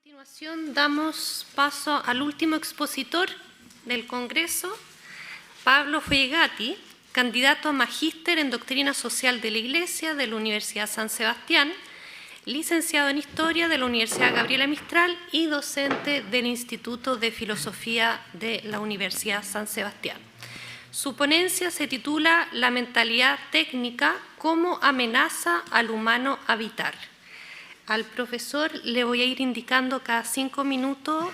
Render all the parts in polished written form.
continuación damos paso al último expositor del Congreso, Pablo Fuegati, candidato a magíster en Doctrina Social de la Iglesia de la Universidad San Sebastián, licenciado en Historia de la Universidad Gabriela Mistral y docente del Instituto de Filosofía de la Universidad San Sebastián. Su ponencia se titula La mentalidad técnica como amenaza al humano habitar. Al profesor le voy a ir indicando cada 5 minutos,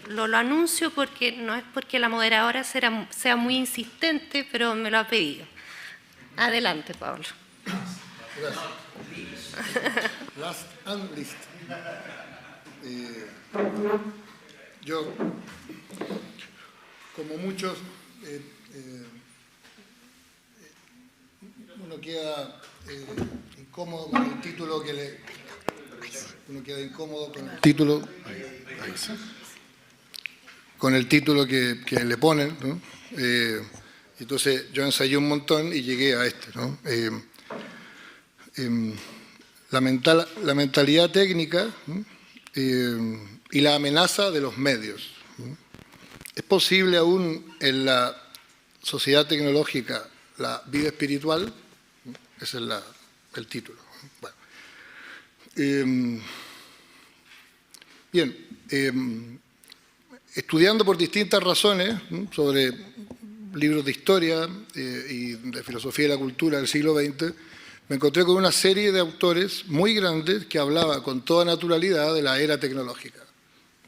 lo anuncio porque no es porque la moderadora sea muy insistente, pero me lo ha pedido. Adelante, Pablo. Gracias. Last and least. Yo, como muchos, uno queda incómodo con el título que le... Uno queda incómodo con el título, que le ponen, ¿no? Entonces yo ensayé un montón y llegué a este, ¿no? La mentalidad técnica y la amenaza de los medios. ¿Es posible aún en la sociedad tecnológica la vida espiritual? Ese es el título. Bueno. Estudiando por distintas razones sobre libros de historia y de filosofía de la cultura del siglo XX, me encontré con una serie de autores muy grandes que hablaban con toda naturalidad de la era tecnológica.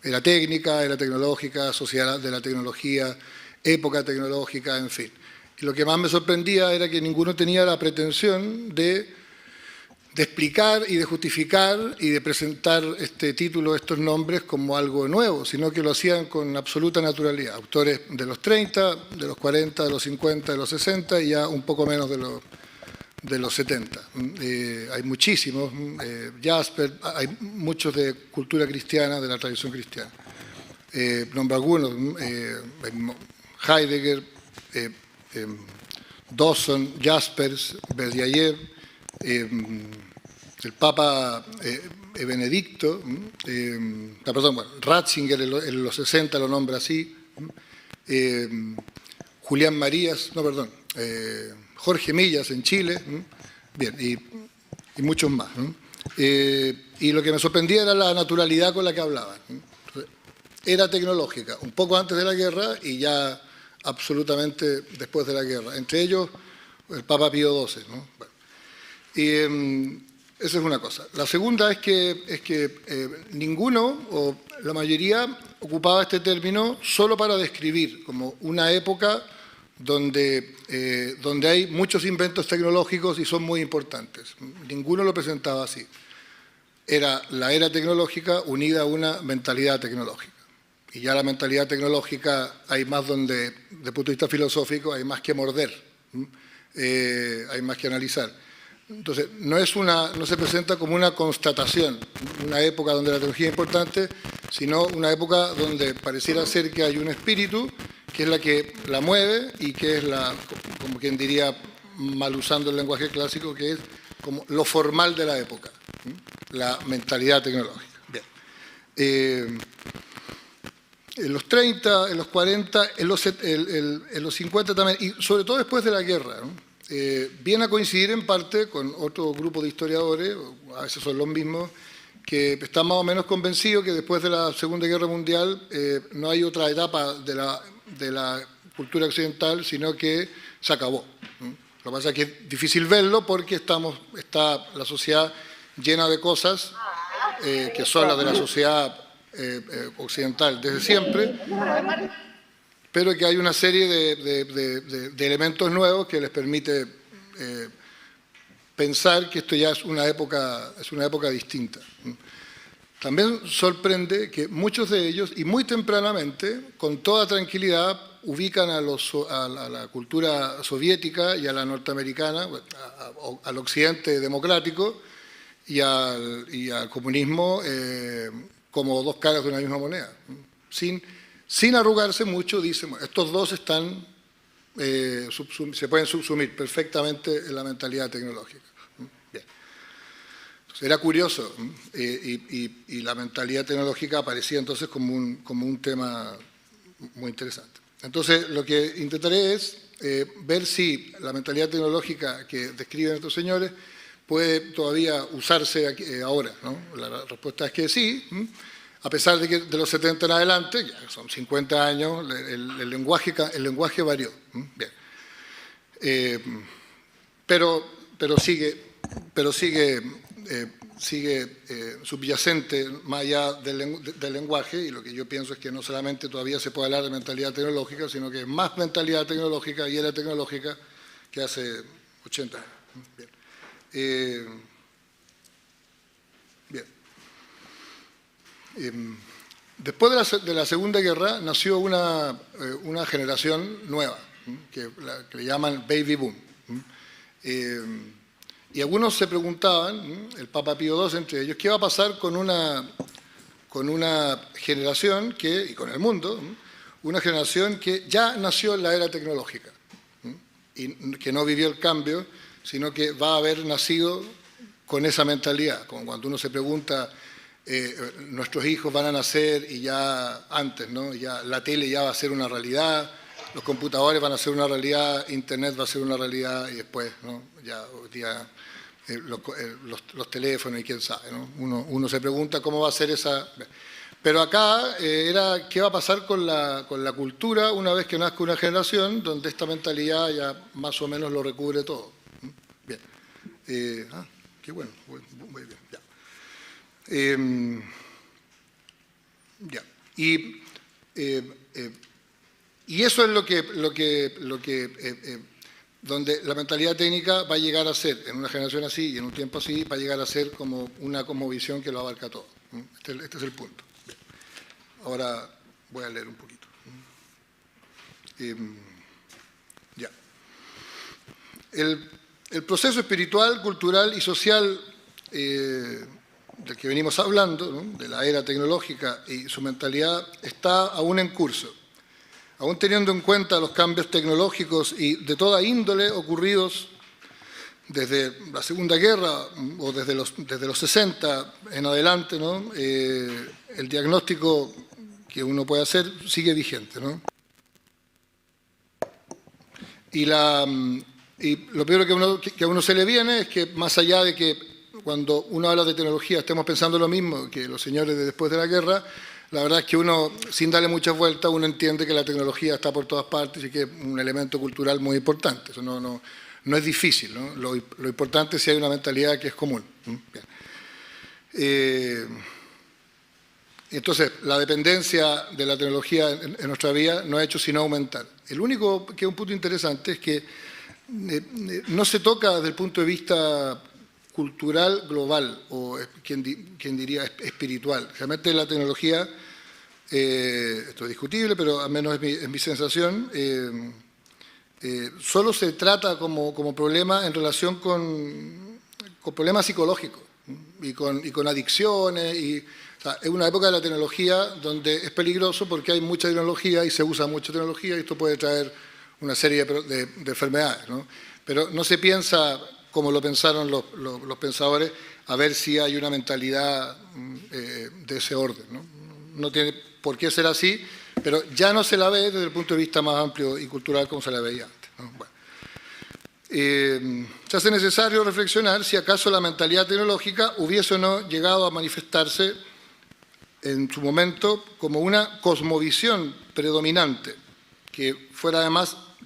Era técnica, era tecnológica, sociedad de la tecnología, época tecnológica, en fin. Y lo que más me sorprendía era que ninguno tenía la pretensión de explicar y de justificar y de presentar este título, estos nombres como algo nuevo, sino que lo hacían con absoluta naturalidad. Autores de los 30, de los 40, de los 50, de los 60 y ya un poco menos de los 70. Hay muchísimos, Jasper, hay muchos de cultura cristiana, de la tradición cristiana. Nombro algunos, Heidegger, Dawson, Jaspers, Berdyaev, el Papa Benedicto, Ratzinger en los 60 lo nombra así, Julián Marías, Jorge Millas en Chile, bien, y muchos más. Y lo que me sorprendía era la naturalidad con la que hablaban. Era tecnológica, un poco antes de la guerra y ya absolutamente después de la guerra. Entre ellos, el Papa Pío XII, ¿no? Bueno. Y esa es una cosa. La segunda es que ninguno, o la mayoría, ocupaba este término solo para describir como una época donde hay muchos inventos tecnológicos y son muy importantes. Ninguno lo presentaba así. Era la era tecnológica unida a una mentalidad tecnológica. Y ya la mentalidad tecnológica hay más donde, desde el punto de vista filosófico, hay más que morder, hay más que analizar. Entonces, no se presenta como una constatación, una época donde la tecnología es importante, sino una época donde pareciera ser que hay un espíritu que es la que la mueve y que es como quien diría, mal usando el lenguaje clásico, que es como lo formal de la época, la mentalidad tecnológica. Bien. En los 30, en los 40, en los 50 también, y sobre todo después de la guerra, ¿no? Viene a coincidir en parte con otro grupo de historiadores, a veces son los mismos, que están más o menos convencidos que después de la Segunda Guerra Mundial no hay otra etapa de la cultura occidental, sino que se acabó. Lo que pasa es que es difícil verlo porque está la sociedad llena de cosas que son las de la sociedad occidental desde siempre, pero que hay una serie de elementos nuevos que les permite pensar que esto ya es una época distinta. También sorprende que muchos de ellos, y muy tempranamente, con toda tranquilidad, ubican a la cultura soviética y a la norteamericana, al occidente democrático y al comunismo como dos caras de una misma moneda. Sin arrugarse mucho, dicen, bueno, estos dos se pueden subsumir perfectamente en la mentalidad tecnológica. Bien. Era curioso, y la mentalidad tecnológica aparecía entonces como un tema muy interesante. Entonces, lo que intentaré es ver si la mentalidad tecnológica que describen estos señores puede todavía usarse ahora, ¿no? La respuesta es que sí, a pesar de que de los 70 en adelante, ya son 50 años, el lenguaje varió. Bien. Pero sigue subyacente más allá del lenguaje, y lo que yo pienso es que no solamente todavía se puede hablar de mentalidad tecnológica, sino que es más mentalidad tecnológica y era tecnológica que hace 80 años. Bien. Después de la Segunda Guerra nació una generación nueva, que le llaman Baby Boom. Y algunos se preguntaban, el Papa Pío II entre ellos, ¿qué va a pasar con una generación y con el mundo, una generación que ya nació en la era tecnológica y que no vivió el cambio, sino que va a haber nacido con esa mentalidad? Como cuando uno se pregunta, nuestros hijos van a nacer y ya antes, ¿no? Ya la tele ya va a ser una realidad, los computadores van a ser una realidad, Internet va a ser una realidad y después, ¿no? Ya hoy día los teléfonos y quién sabe, ¿no? Uno se pregunta cómo va a ser esa... Pero acá era qué va a pasar con la cultura una vez que nazca una generación donde esta mentalidad ya más o menos lo recubre todo. Bien. Qué bueno, muy bien, ya. Ya. Y eso es donde la mentalidad técnica va a llegar a ser, en una generación así y en un tiempo así, va a llegar a ser como una cosmovisión que lo abarca todo. Este es el punto. Bien. Ahora voy a leer un poquito. Ya. El proceso espiritual, cultural y social del que venimos hablando, ¿no? De la era tecnológica y su mentalidad, está aún en curso. Aún teniendo en cuenta los cambios tecnológicos y de toda índole ocurridos desde la Segunda Guerra o desde los 60 en adelante, ¿no? El diagnóstico que uno puede hacer sigue vigente, ¿no? Y lo primero que a uno se le viene es que, más allá de que cuando uno habla de tecnología estemos pensando lo mismo que los señores de después de la guerra, la verdad es que uno, sin darle muchas vueltas, uno entiende que la tecnología está por todas partes y que es un elemento cultural muy importante. Eso no es difícil, ¿no? Lo importante es si hay una mentalidad que es común. Entonces, la dependencia de la tecnología en nuestra vida no ha hecho sino aumentar. El único que es un punto interesante es que no se toca desde el punto de vista cultural global, o quien diría espiritual. Realmente la tecnología, esto es discutible, pero al menos es mi sensación, solo se trata como problema en relación con problemas psicológicos y con adicciones. O sea, es una época de la tecnología donde es peligroso porque hay mucha tecnología y se usa mucha tecnología y esto puede traer una serie de enfermedades, ¿no? Pero no se piensa como lo pensaron los pensadores, a ver si hay una mentalidad de ese orden, ¿no? No tiene por qué ser así, pero ya no se la ve desde el punto de vista más amplio y cultural como se la veía antes, ¿no? Bueno. Se hace necesario reflexionar si acaso la mentalidad tecnológica hubiese o no llegado a manifestarse en su momento como una cosmovisión predominante, que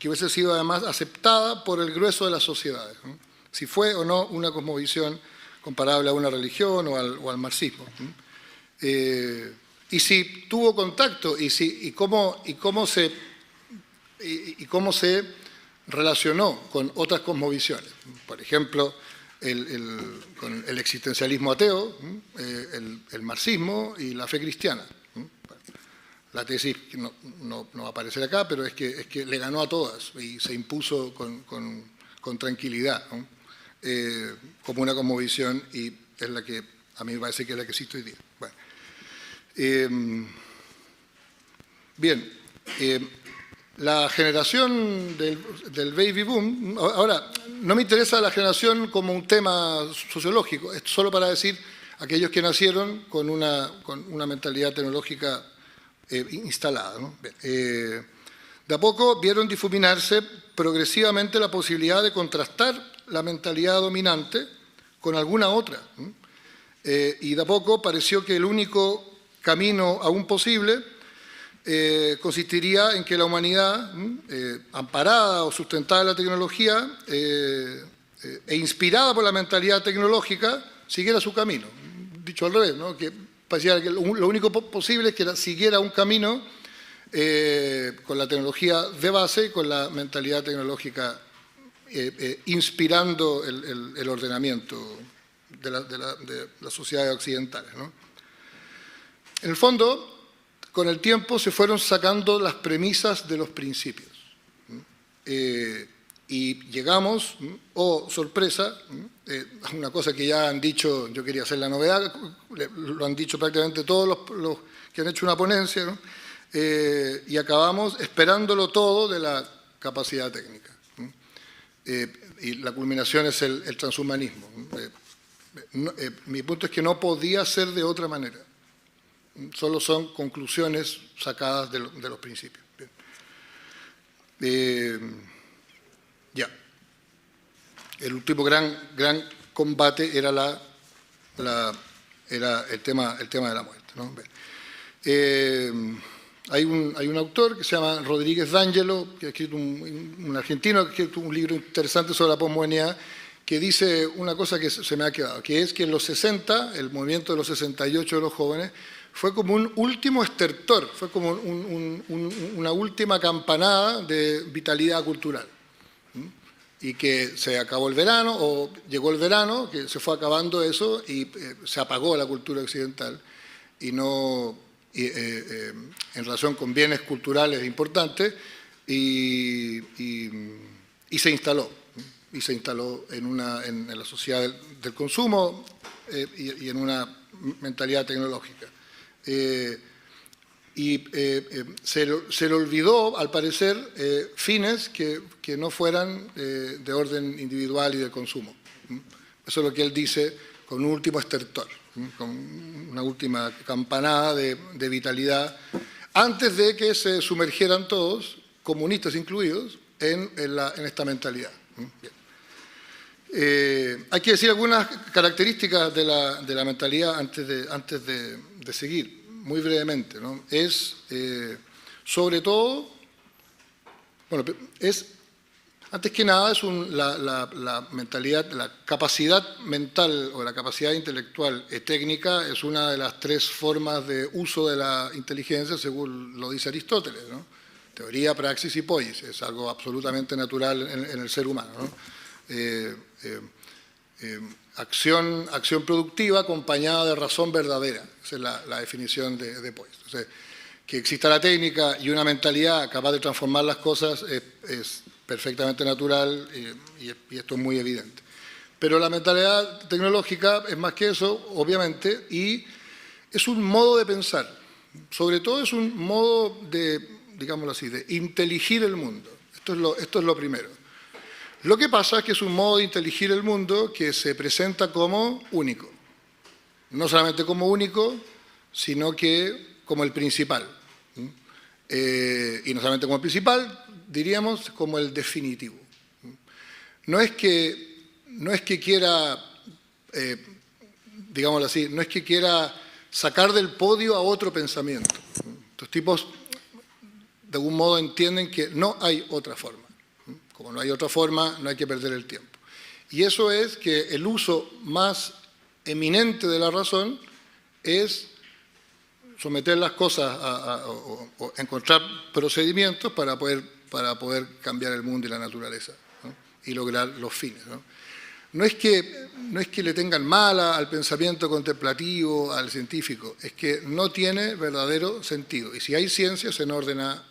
hubiese sido además aceptada por el grueso de las sociedades, ¿no? Si fue o no una cosmovisión comparable a una religión o al marxismo. Y si tuvo contacto y cómo se relacionó con otras cosmovisiones. Por ejemplo, con el existencialismo ateo, el marxismo y la fe cristiana. La tesis no va a aparecer acá, pero es que le ganó a todas y se impuso con tranquilidad, ¿no? Como una cosmovisión, y es la que a mí me parece que es la que existe hoy día. Bueno. Bien. La generación del baby boom, ahora, no me interesa la generación como un tema sociológico, es solo para decir aquellos que nacieron con una mentalidad tecnológica instalada, ¿no? De a poco vieron difuminarse progresivamente la posibilidad de contrastar la mentalidad dominante con alguna otra, ¿no? Y de a poco pareció que el único camino aún posible consistiría en que la humanidad, amparada o sustentada en la tecnología e inspirada por la mentalidad tecnológica, siguiera su camino. Dicho al revés, ¿no? Que parecía que lo único posible es que siguiera un camino con la tecnología de base y con la mentalidad tecnológica inspirando el ordenamiento de las sociedades occidentales, ¿no? En el fondo, con el tiempo se fueron sacando las premisas de los principios. Y llegamos, oh sorpresa, a una cosa que ya han dicho, yo quería hacer la novedad, lo han dicho prácticamente todos los que han hecho una ponencia, ¿no? Y acabamos esperándolo todo de la capacidad técnica. Y la culminación es el transhumanismo. Mi punto es que no podía ser de otra manera. Solo son conclusiones sacadas de los principios. Ya. El último gran combate era el tema de la muerte, ¿no? Hay un autor que se llama Rodríguez D'Angelo, que ha escrito un argentino, que ha escrito un libro interesante sobre la posmodernidad, que dice una cosa que se me ha quedado, que es que en los 60, el movimiento de los 68 de los jóvenes, fue como un último estertor, fue como una última campanada de vitalidad cultural. Y que se acabó el verano, o llegó el verano, que se fue acabando eso y se apagó la cultura occidental y no en relación con bienes culturales importantes y se instaló. Y se instaló en la sociedad del consumo y en una mentalidad tecnológica. Se le olvidó, al parecer, fines que no fueran de orden individual y de consumo. Eso es lo que él dice con un último estertor, con una última campanada de vitalidad, antes de que se sumergieran todos, comunistas incluidos, en esta mentalidad. Hay que decir algunas características de la mentalidad antes de seguir, muy brevemente, ¿no? Es, sobre todo, bueno, antes que nada, es la mentalidad, la capacidad mental o la capacidad intelectual técnica es una de las tres formas de uso de la inteligencia, según lo dice Aristóteles, ¿no? Teoría, praxis y poiesis, es algo absolutamente natural en el ser humano, ¿no? Acción productiva acompañada de razón verdadera. Esa es la definición de Poyes. O sea, que exista la técnica y una mentalidad capaz de transformar las cosas es perfectamente natural y esto es muy evidente. Pero la mentalidad tecnológica es más que eso, obviamente, y es un modo de pensar. Sobre todo es un modo de, digámoslo así, de inteligir el mundo. Esto es lo primero. Lo que pasa es que es un modo de inteligir el mundo que se presenta como único. No solamente como único, sino que como el principal. Y no solamente como el principal, diríamos como el definitivo. No es que quiera, digámoslo así, no es que quiera sacar del podio a otro pensamiento. Estos tipos, de algún modo, entienden que no hay otra forma. Como no hay otra forma, no hay que perder el tiempo. Y eso es que el uso más eminente de la razón es someter las cosas o encontrar procedimientos para poder cambiar el mundo y la naturaleza, ¿no? Y lograr los fines, ¿no? No es que le tengan mala al pensamiento contemplativo, al científico, es que no tiene verdadero sentido. Y si hay ciencia, se ordena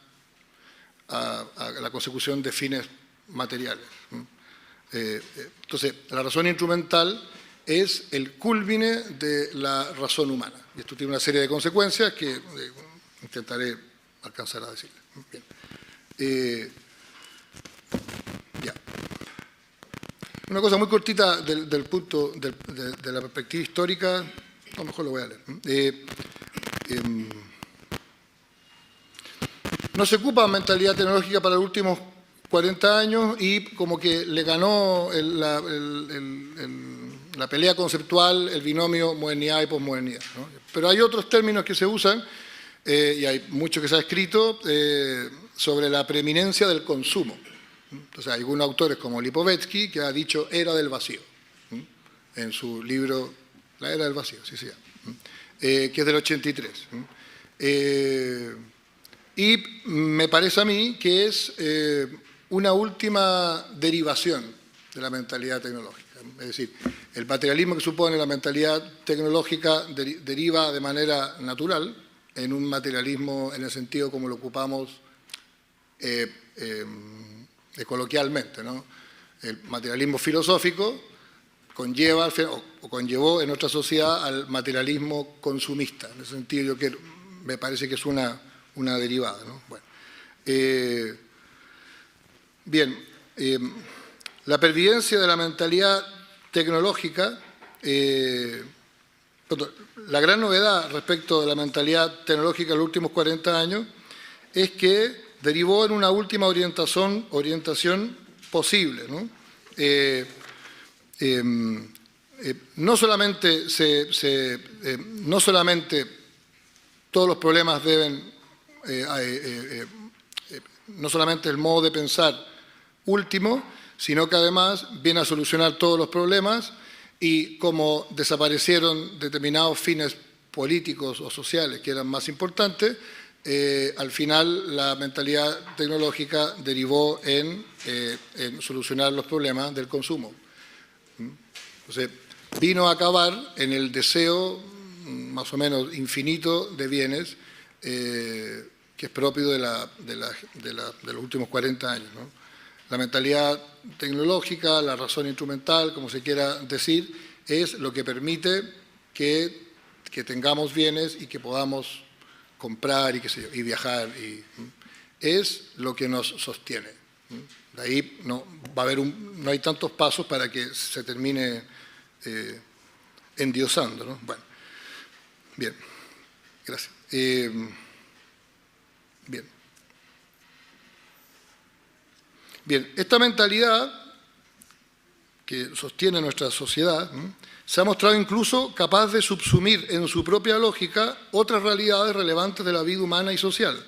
a la consecución de fines materiales. Entonces, la razón instrumental es el cúlmine de la razón humana. Y esto tiene una serie de consecuencias que intentaré alcanzar a decirles. Bien. Ya. Una cosa muy cortita del punto de la perspectiva histórica, a lo mejor lo voy a leer. No se ocupa mentalidad tecnológica para los últimos 40 años y como que le ganó la pelea conceptual el binomio modernidad y posmodernidad, ¿no? Pero hay otros términos que se usan, y hay mucho que se ha escrito, sobre la preeminencia del consumo. Entonces, hay algunos autores como Lipovetsky, que ha dicho era del vacío, en su libro La era del vacío, sí se llama, que es del 83. Y me parece a mí que es una última derivación de la mentalidad tecnológica. Es decir, el materialismo que supone la mentalidad tecnológica deriva de manera natural en un materialismo en el sentido como lo ocupamos coloquialmente, ¿no? El materialismo filosófico conlleva o conllevó en nuestra sociedad al materialismo consumista. En ese sentido, me parece que es una derivada, ¿no? Bueno, la pervivencia de la mentalidad tecnológica, la gran novedad respecto de la mentalidad tecnológica en los últimos 40 años es que derivó en una última orientación posible, ¿no? No solamente todos los problemas deben, no solamente el modo de pensar último, sino que además viene a solucionar todos los problemas y como desaparecieron determinados fines políticos o sociales que eran más importantes, al final la mentalidad tecnológica derivó en solucionar los problemas del consumo. Entonces, vino a acabar en el deseo más o menos infinito de bienes que es propio de los últimos 40 años, ¿no? La mentalidad tecnológica, la razón instrumental, como se quiera decir, es lo que permite que tengamos bienes y que podamos comprar y viajar. Es lo que nos sostiene. De ahí no hay tantos pasos para que se termine endiosando, ¿no? Bueno, bien, gracias. Bien, esta mentalidad que sostiene nuestra sociedad se ha mostrado incluso capaz de subsumir en su propia lógica otras realidades relevantes de la vida humana y social,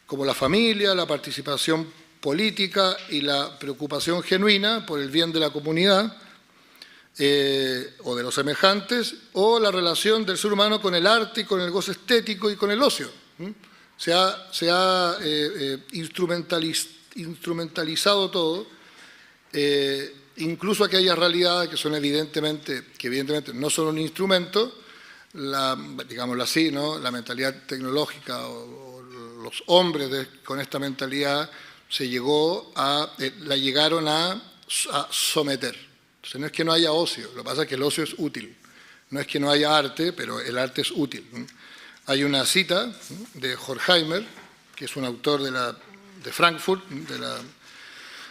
como la familia, la participación política y la preocupación genuina por el bien de la comunidad o de los semejantes, o la relación del ser humano con el arte y con el goce estético y con el ocio. Se ha instrumentalizado todo, incluso aquellas realidades que evidentemente no son un instrumento, digámoslo así, ¿no? La mentalidad tecnológica o los hombres con esta mentalidad la llegaron a someter. Entonces no es que no haya ocio, lo que pasa es que el ocio es útil. No es que no haya arte, pero el arte es útil. Hay una cita de Horkheimer, que es un autor de Frankfurt,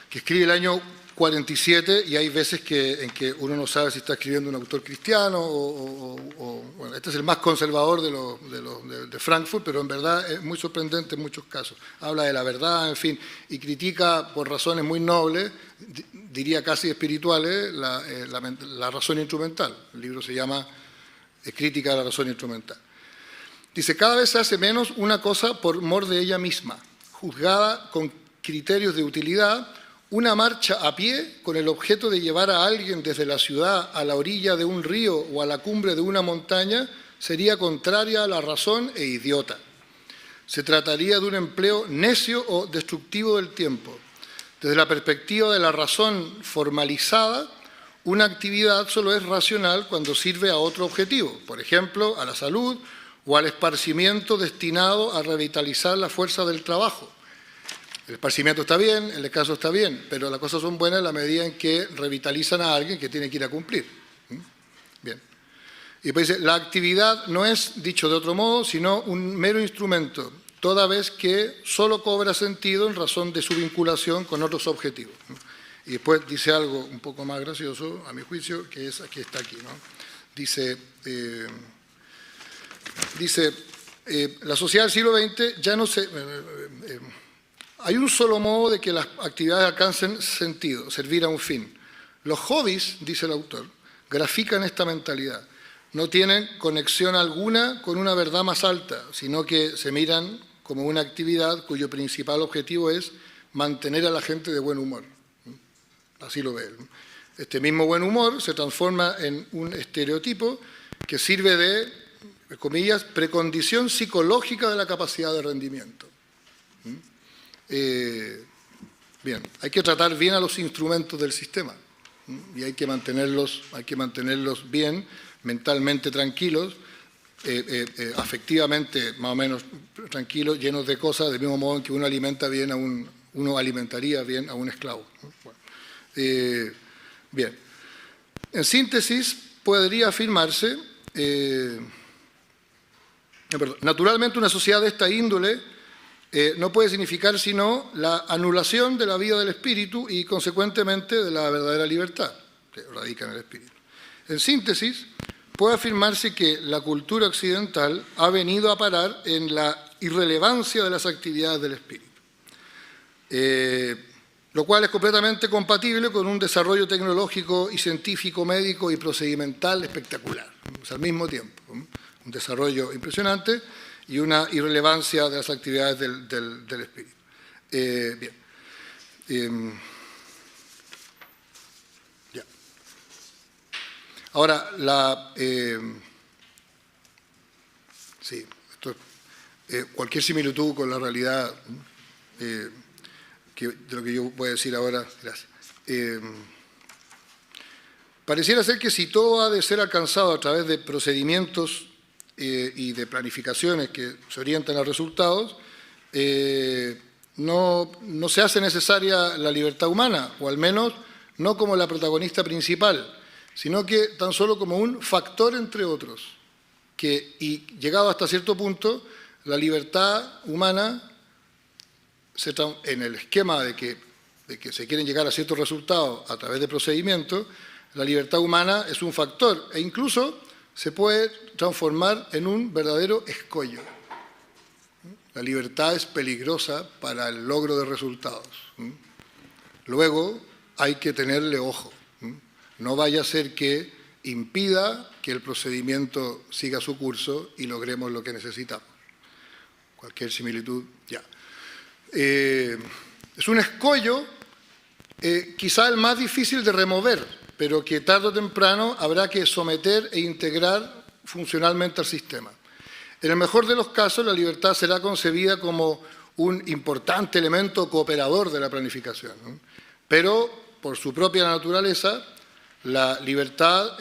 que escribe el año 47, y hay veces en que uno no sabe si está escribiendo un autor cristiano bueno, este es el más conservador de Frankfurt, pero en verdad es muy sorprendente en muchos casos. Habla de la verdad, en fin, y critica por razones muy nobles, diría casi espirituales, la razón instrumental. El libro se llama Crítica de la razón instrumental. Dice, cada vez se hace menos una cosa por mor de ella misma, juzgada con criterios de utilidad. Una marcha a pie con el objeto de llevar a alguien desde la ciudad a la orilla de un río o a la cumbre de una montaña sería contraria a la razón e idiota. Se trataría de un empleo necio o destructivo del tiempo. Desde la perspectiva de la razón formalizada, una actividad solo es racional cuando sirve a otro objetivo, por ejemplo, a la salud o al esparcimiento destinado a revitalizar la fuerza del trabajo. El esparcimiento está bien, el descanso está bien, pero las cosas son buenas en la medida en que revitalizan a alguien que tiene que ir a cumplir. Bien. Y después dice, la actividad no es, dicho de otro modo, sino un mero instrumento toda vez que solo cobra sentido en razón de su vinculación con otros objetivos. Y después dice algo un poco más gracioso, a mi juicio, que es que está aquí, ¿no? Dice, la sociedad del siglo XX ya no se... hay un solo modo de que las actividades alcancen sentido, servir a un fin. Los hobbies, dice el autor, grafican esta mentalidad. No tienen conexión alguna con una verdad más alta, sino que se miran como una actividad cuyo principal objetivo es mantener a la gente de buen humor. Así lo ve él. Este mismo buen humor se transforma en un estereotipo que sirve de, comillas, precondición psicológica de la capacidad de rendimiento. Bien, hay que tratar bien a los instrumentos del sistema y hay que mantenerlos bien, mentalmente tranquilos, afectivamente más o menos tranquilos, llenos de cosas, del mismo modo en que uno alimentaría bien a un esclavo. Bueno, bien, en síntesis podría afirmarse, naturalmente una sociedad de esta índole no puede significar sino la anulación de la vida del espíritu y, consecuentemente, de la verdadera libertad que radica en el espíritu. En síntesis, puede afirmarse que la cultura occidental ha venido a parar en la irrelevancia de las actividades del espíritu, lo cual es completamente compatible con un desarrollo tecnológico y científico, médico y procedimental espectacular, o sea, al mismo tiempo. Un desarrollo impresionante y una irrelevancia de las actividades del espíritu. Bien. Ya. Ahora, sí, cualquier similitud con la realidad de lo que yo voy a decir ahora, gracias. Pareciera ser que si todo ha de ser alcanzado a través de procedimientos y de planificaciones que se orientan a resultados, no se hace necesaria la libertad humana, o al menos no como la protagonista principal, sino que tan solo como un factor entre otros, y llegado hasta cierto punto, la libertad humana, en el esquema de que se quieren llegar a ciertos resultados a través de procedimientos, la libertad humana es un factor, e incluso se puede transformar en un verdadero escollo. La libertad es peligrosa para el logro de resultados. Luego hay que tenerle ojo. No vaya a ser que impida que el procedimiento siga su curso y logremos lo que necesitamos. Cualquier similitud, ya. Es un escollo, quizá el más difícil de remover, pero que tarde o temprano habrá que someter e integrar funcionalmente al sistema. En el mejor de los casos, la libertad será concebida como un importante elemento cooperador de la planificación, ¿no? Pero, por su propia naturaleza, la libertad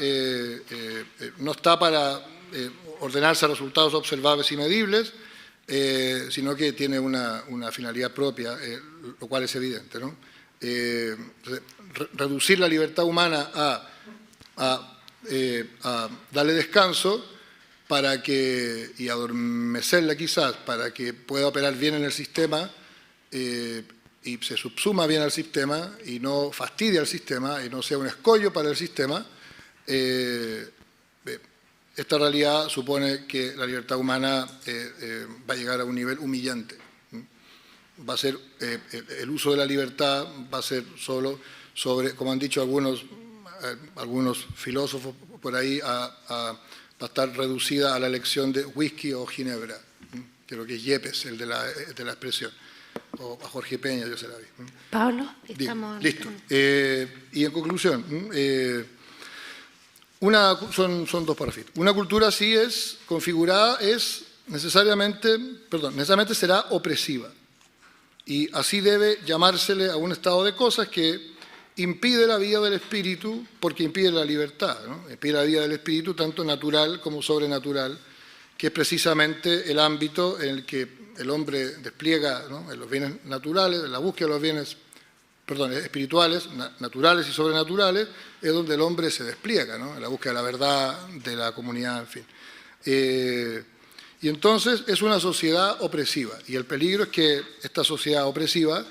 no está para ordenarse a resultados observables y medibles, sino que tiene una finalidad propia, lo cual es evidente, ¿no? Reducir la libertad humana a darle descanso y adormecerla quizás para que pueda operar bien en el sistema y se subsuma bien al sistema y no fastidie al sistema y no sea un escollo para el sistema, esta realidad supone que la libertad humana va a llegar a un nivel humillante. Va a ser, el uso de la libertad va a ser solo sobre, como han dicho algunos filósofos por ahí, va a estar reducida a la elección de whisky o ginebra, que lo que es Yepes, el de la expresión, o a Jorge Peña, yo se la vi. Pablo, estamos... Listo. Y en conclusión, son dos párrafos. Una cultura así configurada necesariamente será opresiva. Y así debe llamársele a un estado de cosas que impide la vida del espíritu porque impide la libertad, ¿no? Impide la vida del espíritu tanto natural como sobrenatural, que es precisamente el ámbito en el que el hombre despliega, ¿no? En los bienes naturales, en la búsqueda de los bienes espirituales, naturales y sobrenaturales, es donde el hombre se despliega, ¿no? En la búsqueda de la verdad, de la comunidad, en fin. Y entonces es una sociedad opresiva. Y el peligro es que esta sociedad opresiva,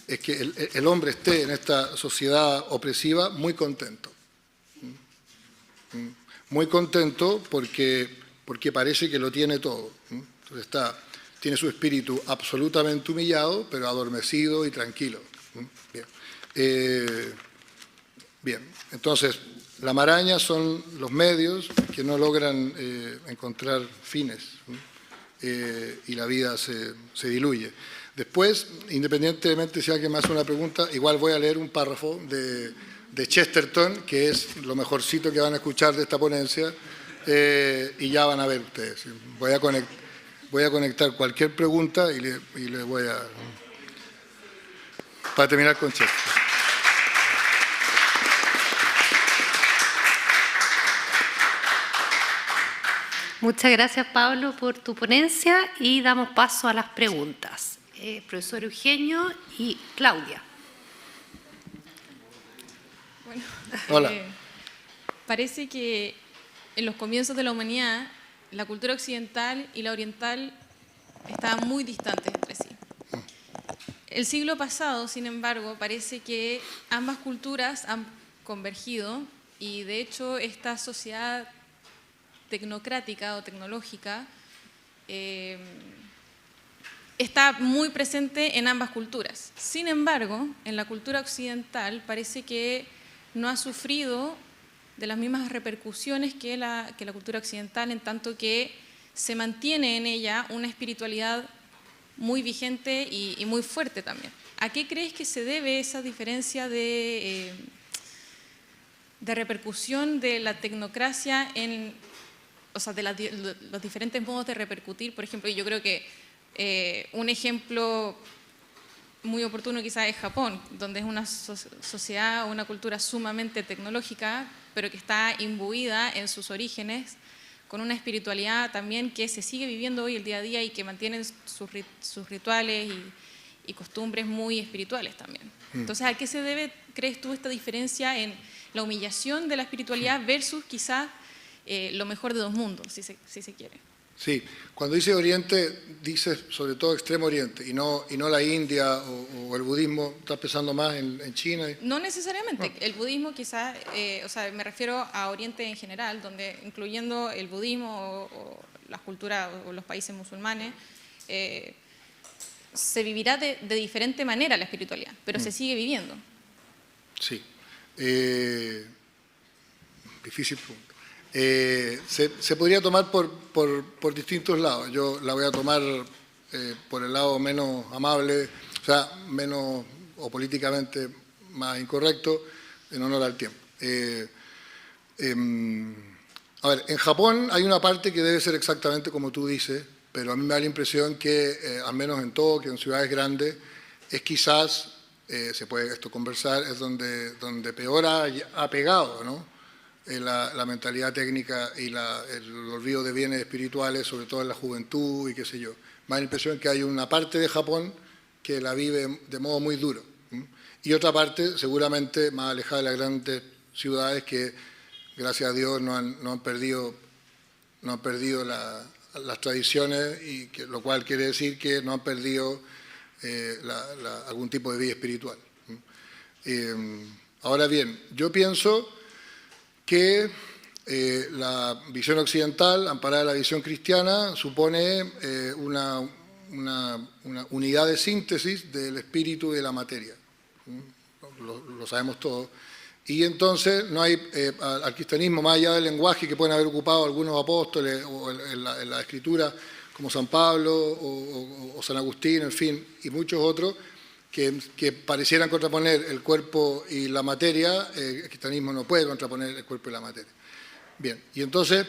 es que el hombre esté en esta sociedad opresiva muy contento. Muy contento porque parece que lo tiene todo. Entonces tiene su espíritu absolutamente humillado, pero adormecido y tranquilo. Bien. Bien, entonces, la maraña son los medios que no logran encontrar fines, y la vida se diluye. Después, independientemente si alguien me hace una pregunta, igual voy a leer un párrafo de Chesterton, que es lo mejorcito que van a escuchar de esta ponencia, y ya van a ver ustedes. Voy a conectar cualquier pregunta y le voy a... Para terminar con Chesterton. Muchas gracias, Pablo, por tu ponencia y damos paso a las preguntas. Profesor Eugenio y Claudia. Bueno, hola. Parece que en los comienzos de la humanidad, la cultura occidental y la oriental estaban muy distantes entre sí. El siglo pasado, sin embargo, parece que ambas culturas han convergido y, de hecho, esta sociedad tecnocrática o tecnológica está muy presente en ambas culturas. Sin embargo, en la cultura occidental parece que no ha sufrido de las mismas repercusiones que la cultura occidental, en tanto que se mantiene en ella una espiritualidad muy vigente y muy fuerte también. ¿A qué crees que se debe esa diferencia de repercusión de la tecnocracia o sea, de los diferentes modos de repercutir? Por ejemplo, yo creo que un ejemplo muy oportuno quizás es Japón, donde es una sociedad o una cultura sumamente tecnológica, pero que está imbuida en sus orígenes, con una espiritualidad también que se sigue viviendo hoy el día a día y que mantienen sus rituales y costumbres muy espirituales también. Entonces, ¿a qué se debe, crees tú, esta diferencia en la humillación de la espiritualidad versus quizás lo mejor de dos mundos, si se quiere? Sí, cuando dice Oriente, dice sobre todo Extremo Oriente, y no la India o el budismo. ¿Estás pensando más en China? No necesariamente. El budismo quizás, o sea, me refiero a Oriente en general, donde incluyendo el budismo o las culturas o los países musulmanes, se vivirá de diferente manera la espiritualidad, pero se sigue viviendo. Sí. Difícil pregunta. Se podría tomar por distintos lados. Yo la voy a tomar por el lado menos amable, o sea, menos o políticamente más incorrecto, en honor al tiempo. A ver, en Japón hay una parte que debe ser exactamente como tú dices, pero a mí me da la impresión que, al menos en Tokio, en ciudades grandes, es quizás, se puede esto conversar, es donde peor ha pegado, ¿no? La mentalidad técnica y el olvido de bienes espirituales, sobre todo en la juventud y qué sé yo. Me da la impresión que hay una parte de Japón que la vive de modo muy duro. Y otra parte, seguramente más alejada de las grandes ciudades, que gracias a Dios no han perdido las tradiciones, lo cual quiere decir que no han perdido algún tipo de vida espiritual. Ahora bien, yo pienso que la visión occidental, amparada en la visión cristiana, supone una unidad de síntesis del espíritu y de la materia. Lo sabemos todos. Y entonces no hay al cristianismo, más allá del lenguaje que pueden haber ocupado algunos apóstoles o en la escritura, como San Pablo o San Agustín, en fin, y muchos otros, que parecieran contraponer el cuerpo y la materia. El cristianismo no puede contraponer el cuerpo y la materia. Bien, y entonces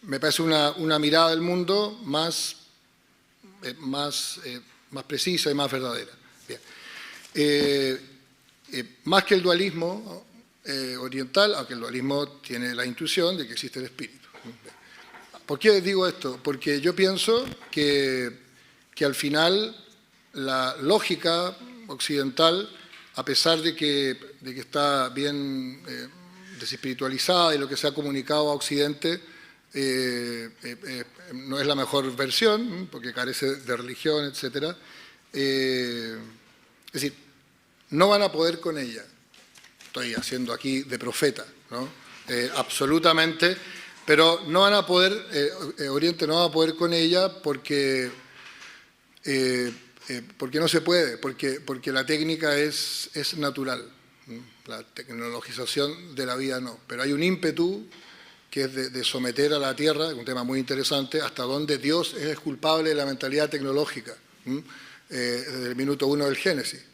me parece una mirada del mundo más precisa y más verdadera. Bien. Más que el dualismo oriental, aunque el dualismo tiene la intuición de que existe el espíritu. ¿Por qué digo esto? Porque yo pienso que al final la lógica occidental, a pesar de que está bien desespiritualizada y lo que se ha comunicado a Occidente no es la mejor versión, porque carece de religión, etc. Es decir, no van a poder con ella. Estoy haciendo aquí de profeta, ¿no? Absolutamente, pero no van a poder, Oriente no va a poder con ella porque no se puede, porque la técnica es natural, la tecnologización de la vida no, pero hay un ímpetu que es de someter a la tierra, un tema muy interesante, hasta dónde Dios es culpable de la mentalidad tecnológica, desde el minuto 1 del Génesis.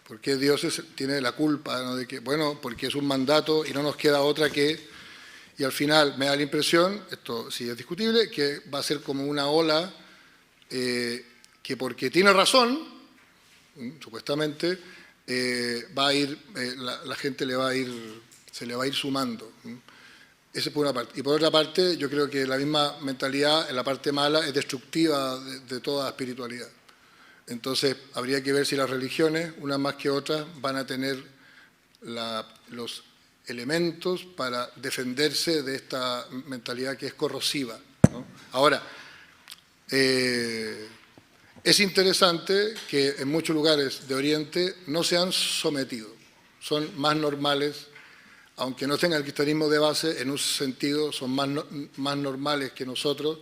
¿Por qué Dios tiene la culpa, ¿no? De que, bueno, porque es un mandato y no nos queda otra que, y al final me da la impresión, esto sí es discutible, que va a ser como una ola que porque tiene razón, supuestamente, va a ir, la gente se le va a ir sumando. Esa es por una parte. Y por otra parte, yo creo que la misma mentalidad, en la parte mala, es destructiva de toda espiritualidad. Entonces, habría que ver si las religiones, unas más que otras, van a tener los elementos para defenderse de esta mentalidad que es corrosiva, ¿no? Ahora, es interesante que en muchos lugares de Oriente no se han sometido, son más normales, aunque no tengan el cristianismo de base, en un sentido son más normales que nosotros,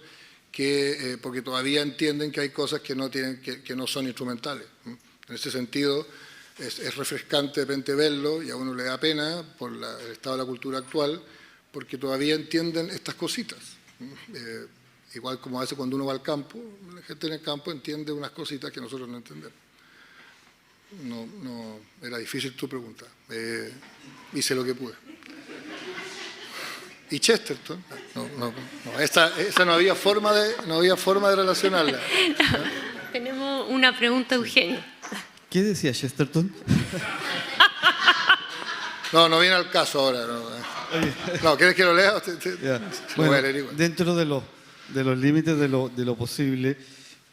porque todavía entienden que hay cosas que no son instrumentales. En ese sentido, es refrescante de repente verlo, y a uno le da pena por el estado de la cultura actual, porque todavía entienden estas cositas. Igual como a veces cuando uno va al campo, la gente en el campo entiende unas cositas que nosotros no entendemos. No, era difícil tu pregunta. Hice lo que pude. ¿Y Chesterton? No, esa no había forma de relacionarla. Tenemos una pregunta, Eugenio. ¿Qué decía Chesterton? No viene al caso ahora. No, ¿quieres que lo lea? Bueno, voy a leer igual. dentro de los límites de lo posible,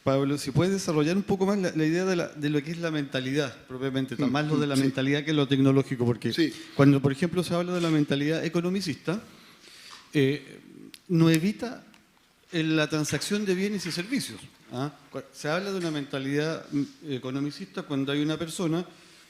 Pablo, si puedes desarrollar un poco más la idea de lo que es la mentalidad, propiamente, más lo de la mentalidad que lo tecnológico, porque cuando, por ejemplo, se habla de la mentalidad economicista, no evita la transacción de bienes y servicios. Se habla de una mentalidad economicista cuando hay una persona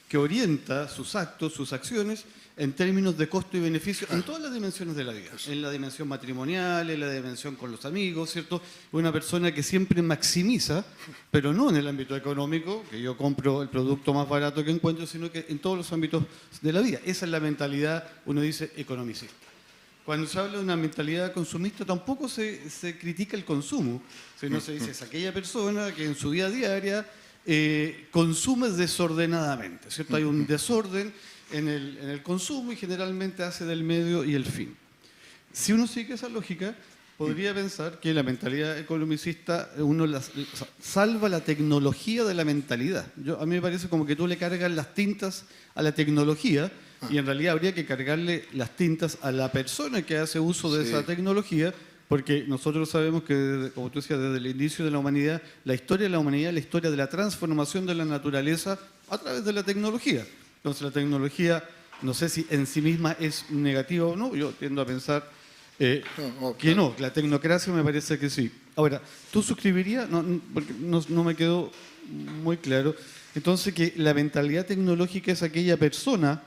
que orienta sus actos, sus acciones, en términos de costo y beneficio en todas las dimensiones de la vida, en la dimensión matrimonial, en la dimensión con los amigos, ¿cierto? Una persona que siempre maximiza, pero no en el ámbito económico, que yo compro el producto más barato que encuentro, sino que en todos los ámbitos de la vida. Esa es la mentalidad, uno dice, economicista. Cuando se habla de una mentalidad consumista, tampoco se critica el consumo, sino se dice, es aquella persona que en su vida diaria consume desordenadamente, ¿cierto? Hay un desorden en el consumo y generalmente hace del medio y el fin. Si uno sigue esa lógica, podría pensar que la mentalidad economicista, salva la tecnología de la mentalidad. A mí me parece como que tú le cargas las tintas a la tecnología y en realidad habría que cargarle las tintas a la persona que hace uso de esa tecnología, porque nosotros sabemos que, como tú decías, desde el inicio de la humanidad, la historia de la humanidad es la historia de la transformación de la naturaleza a través de la tecnología. Entonces la tecnología, no sé si en sí misma es negativa o no, yo tiendo a pensar que no, la tecnocracia me parece que sí. Ahora, ¿tú suscribirías? Porque no me quedó muy claro. Entonces, que la mentalidad tecnológica es aquella persona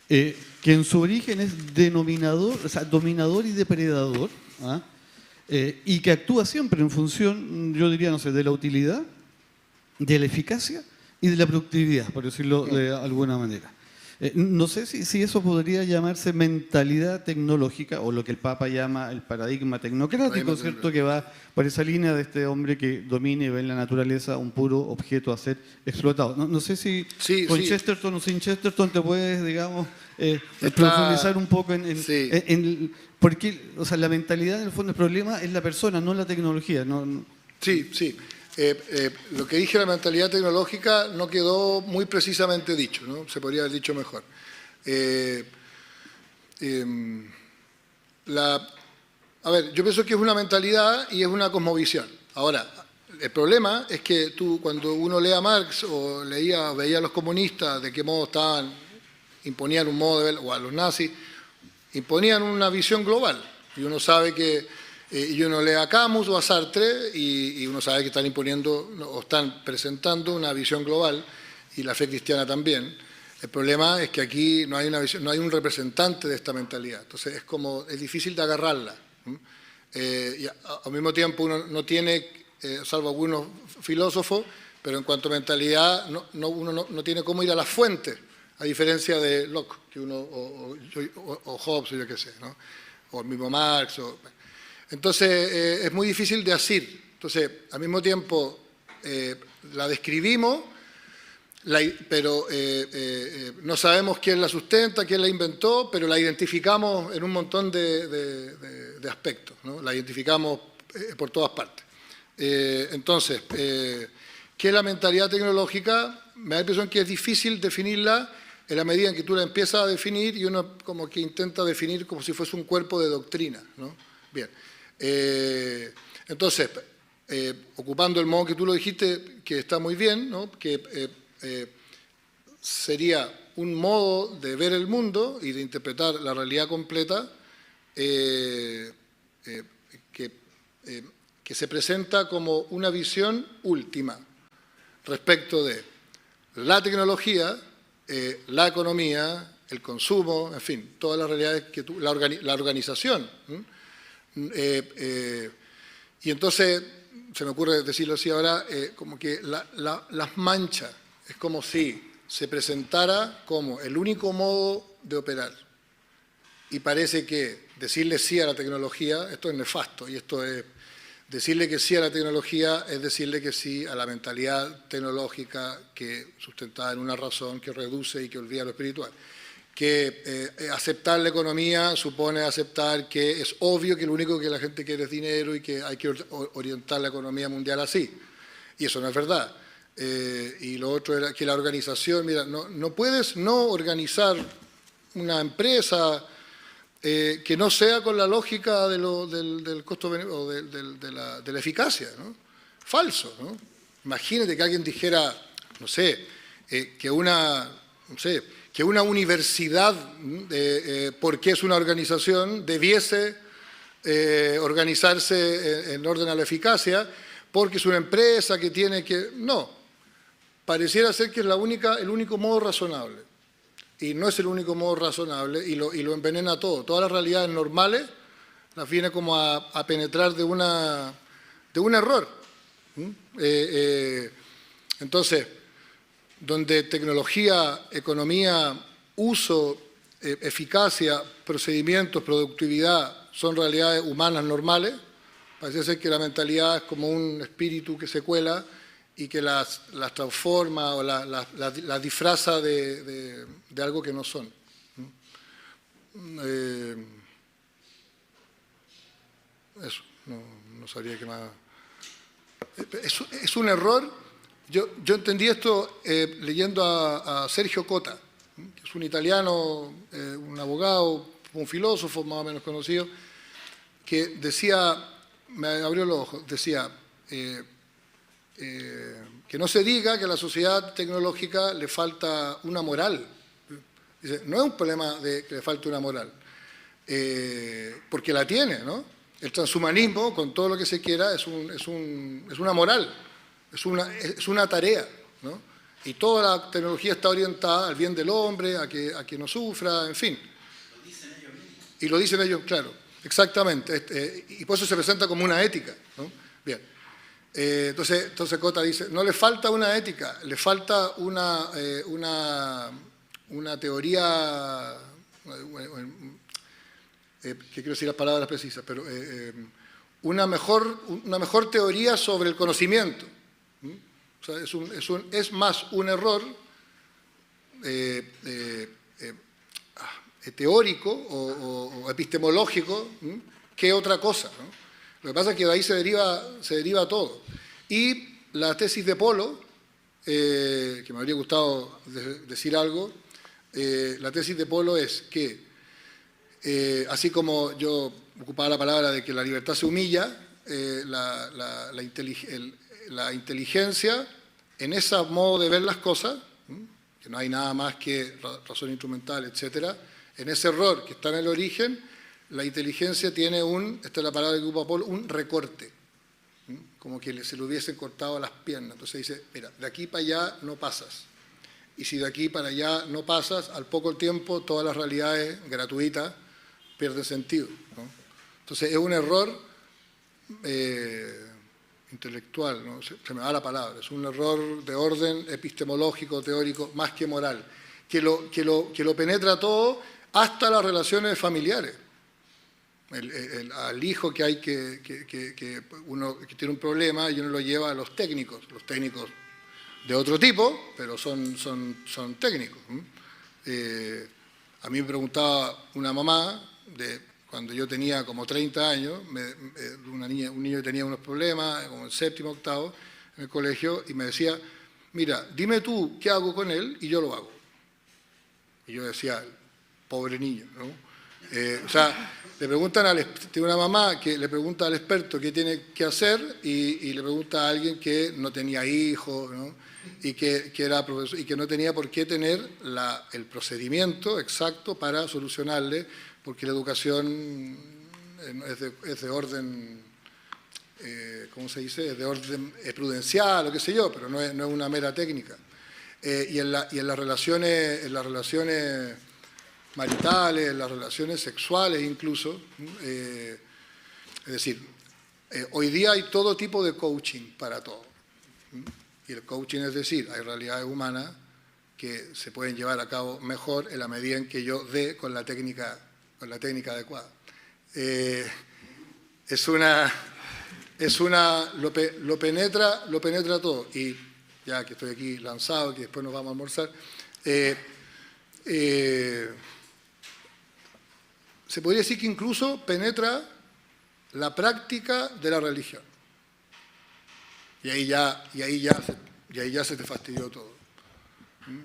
que en su origen es denominador, o sea, dominador y depredador, y que actúa siempre en función, yo diría, no sé, de la utilidad, de la eficacia y de la productividad, por decirlo de alguna manera. No sé si eso podría llamarse mentalidad tecnológica o lo que el Papa llama el paradigma tecnocrático, ¿cierto? Que va por esa línea de este hombre que domina y ve en la naturaleza un puro objeto a ser explotado. No sé si con Chesterton o sin Chesterton te puedes, digamos, profundizar un poco en porque, o sea, la mentalidad en el fondo, el problema es la persona, no la tecnología. Sí. Lo que dije de la mentalidad tecnológica no quedó muy precisamente dicho, ¿no? Se podría haber dicho mejor. A ver, yo pienso que es una mentalidad y es una cosmovisión. Ahora, el problema es que tú, cuando uno lee a Marx o veía a los comunistas de qué modo imponían un modo de ver, o a los nazis, imponían una visión global, Y uno sabe que, y uno lee a Camus o a Sartre, y uno sabe que están imponiendo o están presentando una visión global, y la fe cristiana también. El problema es que aquí no hay una visión, no hay un representante de esta mentalidad. Entonces es difícil de agarrarla. Y al mismo tiempo uno no tiene, salvo algunos filósofos, pero en cuanto a mentalidad uno no tiene cómo ir a las fuentes, a diferencia de Locke, que o Hobbes, o yo qué sé, ¿no? O el mismo Marx. Entonces es muy difícil de asir. Entonces, al mismo tiempo la describimos, pero no sabemos quién la sustenta, quién la inventó, pero la identificamos en un montón de aspectos, ¿no? La identificamos por todas partes. Entonces, ¿qué es la mentalidad tecnológica? Me da la impresión que es difícil definirla en la medida en que tú la empiezas a definir y uno como que intenta definir como si fuese un cuerpo de doctrina, ¿no? Bien. Entonces, ocupando el modo que tú lo dijiste, que está muy bien, ¿no? Que sería un modo de ver el mundo y de interpretar la realidad completa que se presenta como una visión última respecto de la tecnología, la economía, el consumo, en fin, todas las realidades que la organización. Y entonces, se me ocurre decirlo así ahora, como que las manchas, es como si se presentara como el único modo de operar. Y parece que decirle sí a la tecnología, esto es nefasto, y esto es, decirle que sí a la tecnología es decirle que sí a la mentalidad tecnológica que sustentada en una razón que reduce y que olvida lo espiritual. Que aceptar la economía supone aceptar que es obvio que lo único que la gente quiere es dinero y que hay que orientar la economía mundial así. Y eso no es verdad. Y lo otro era que la organización, mira, no puedes no organizar una empresa que no sea con la lógica del costo o de la eficacia, ¿no? Falso, ¿no? Imagínate que alguien dijera, no sé, que una universidad, porque es una organización, debiese organizarse en orden a la eficacia, porque es una empresa que tiene que... No, pareciera ser que es el único modo razonable. Y no es el único modo razonable y lo envenena todo. Todas las realidades normales las viene como a penetrar de un error. Entonces, donde tecnología, economía, uso, eficacia, procedimientos, productividad son realidades humanas normales, parece ser que la mentalidad es como un espíritu que se cuela y que las transforma o las disfraza de algo que no son. Eso, no sabría qué más. Es un error. Yo entendí esto leyendo a Sergio Cota, que es un italiano, un abogado, un filósofo más o menos conocido, que decía, me abrió los ojos, decía que no se diga que a la sociedad tecnológica le falta una moral. Dice, no es un problema de que le falte una moral, porque la tiene, ¿no? El transhumanismo, con todo lo que se quiera, es una moral, es una tarea, ¿no? Y toda la tecnología está orientada al bien del hombre, a que no sufra, en fin. Lo dicen ellos mismos. Y lo dicen ellos, claro, exactamente. Y por eso se presenta como una ética, ¿no? Bien. Entonces Cota dice, no le falta una ética, le falta una teoría, que quiero decir las palabras precisas, pero una mejor teoría sobre el conocimiento. O sea, es más un error teórico o epistemológico que otra cosa, ¿no? Lo que pasa es que de ahí se deriva todo. Y la tesis de Polo, que me habría gustado decir algo, la tesis de Polo es que, así como yo ocupaba la palabra de que la libertad se humilla, la inteligencia, en ese modo de ver las cosas, que no hay nada más que razón instrumental, etc., en ese error que está en el origen, la inteligencia tiene esta es la palabra que ocupa Paul, un recorte, como que se le hubiesen cortado las piernas. Entonces dice, mira, de aquí para allá no pasas. Y si de aquí para allá no pasas, al poco tiempo todas las realidades gratuitas pierden sentido, ¿no? Entonces es un error intelectual, ¿no? Se me va la palabra, es un error de orden epistemológico, teórico, más que moral, que lo penetra todo hasta las relaciones familiares. Al hijo que hay que uno que tiene un problema y uno lo lleva a los técnicos de otro tipo, pero son técnicos. A mí me preguntaba una mamá, cuando yo tenía como 30 años, un niño que tenía unos problemas, como el séptimo, octavo, en el colegio, y me decía, mira, dime tú qué hago con él y yo lo hago. Y yo decía, pobre niño, ¿no? O sea, le preguntan tiene una mamá que le pregunta al experto qué tiene que hacer y le pregunta a alguien que no tenía hijos, ¿no? Y que era profesor y que no tenía por qué tener el procedimiento exacto para solucionarle, porque la educación es de orden, ¿cómo se dice? Es de orden prudencial o qué sé yo, pero no es una mera técnica. Y en las relaciones maritales, en las relaciones sexuales incluso, es decir, hoy día hay todo tipo de coaching para todo. Y el coaching es decir, hay realidades humanas que se pueden llevar a cabo mejor en la medida en que yo dé con la técnica adecuada. Lo penetra todo. Y ya que estoy aquí lanzado, que después nos vamos a almorzar, se podría decir que incluso penetra la práctica de la religión. Y ahí ya se te fastidió todo.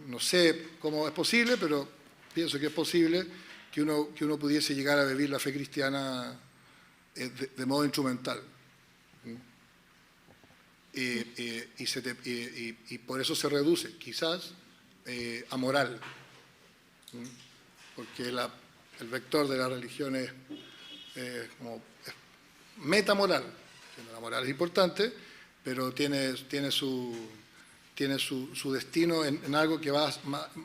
No sé cómo es posible, pero pienso que es posible que uno pudiese llegar a vivir la fe cristiana de modo instrumental. Y por eso se reduce, quizás, a moral. Porque el vector de la religión es metamoral. La moral es importante, pero tiene su destino en algo que va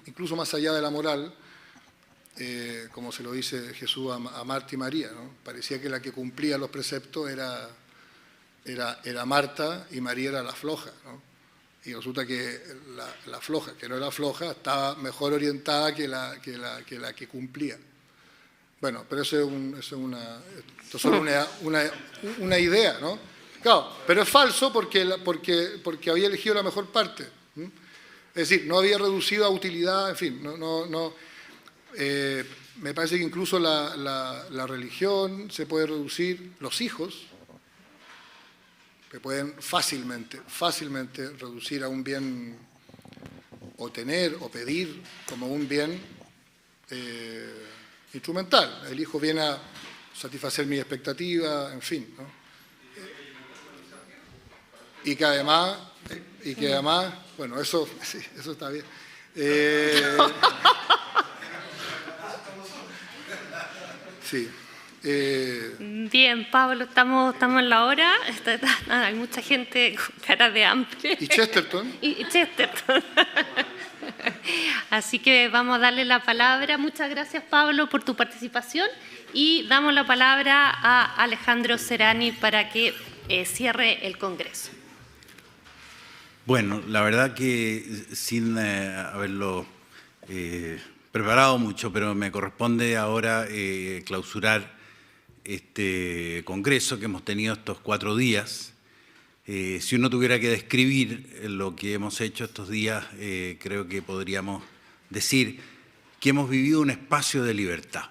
incluso más allá de la moral, como se lo dice Jesús a Marta y María, ¿no? Parecía que la que cumplía los preceptos era Marta y María era la floja, ¿no? Y resulta que la floja, que no era floja, estaba mejor orientada que la que cumplía. Bueno, pero esto es solo una idea, ¿no? Claro, pero es falso porque había elegido la mejor parte. Es decir, no había reducido a utilidad, en fin, me parece que incluso la religión se puede reducir, los hijos se pueden fácilmente reducir a un bien, o tener o pedir como un bien instrumental. El hijo viene a satisfacer mis expectativas, en fin, ¿no? Y que además, bueno, eso está bien. Sí. Bien, Pablo, estamos en la hora. Hay mucha gente con cara de hambre. ¿Y Chesterton? Y Chesterton. Así que vamos a darle la palabra. Muchas gracias, Pablo, por tu participación. Y damos la palabra a Alejandro Serani para que cierre el Congreso. Bueno, la verdad que sin haberlo preparado mucho, pero me corresponde ahora clausurar este congreso que hemos tenido estos 4 días. Si uno tuviera que describir lo que hemos hecho estos días, creo que podríamos decir que hemos vivido un espacio de libertad.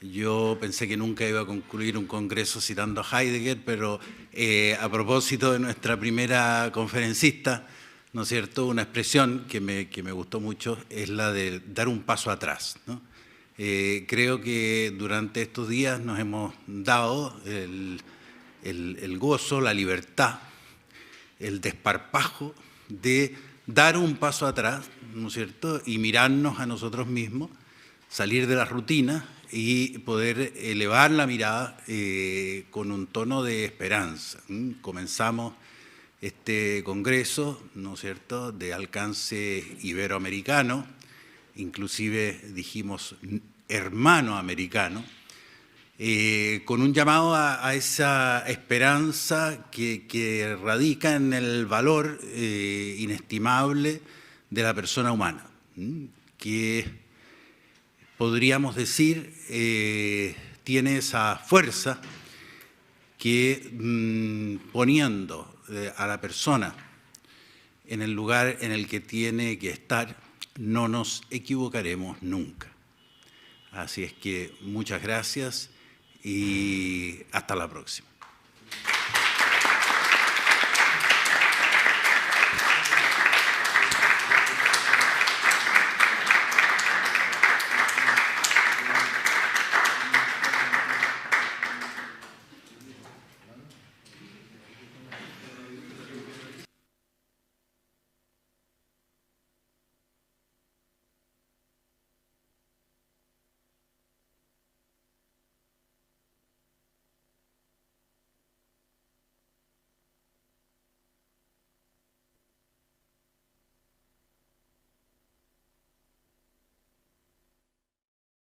Yo pensé que nunca iba a concluir un congreso citando a Heidegger, pero a propósito de nuestra primera conferencista, ¿no es cierto?, una expresión que me gustó mucho es la de dar un paso atrás, ¿no? Creo que durante estos días nos hemos dado el gozo, la libertad, el desparpajo de dar un paso atrás, ¿no es cierto?, y mirarnos a nosotros mismos, salir de la rutina y poder elevar la mirada con un tono de esperanza. Comenzamos este congreso, ¿no es cierto?, de alcance iberoamericano, inclusive dijimos hermano americano, con un llamado a esa esperanza que radica en el valor inestimable de la persona humana, que podríamos decir tiene esa fuerza que poniendo a la persona en el lugar en el que tiene que estar, no nos equivocaremos nunca. Así es que muchas gracias y hasta la próxima.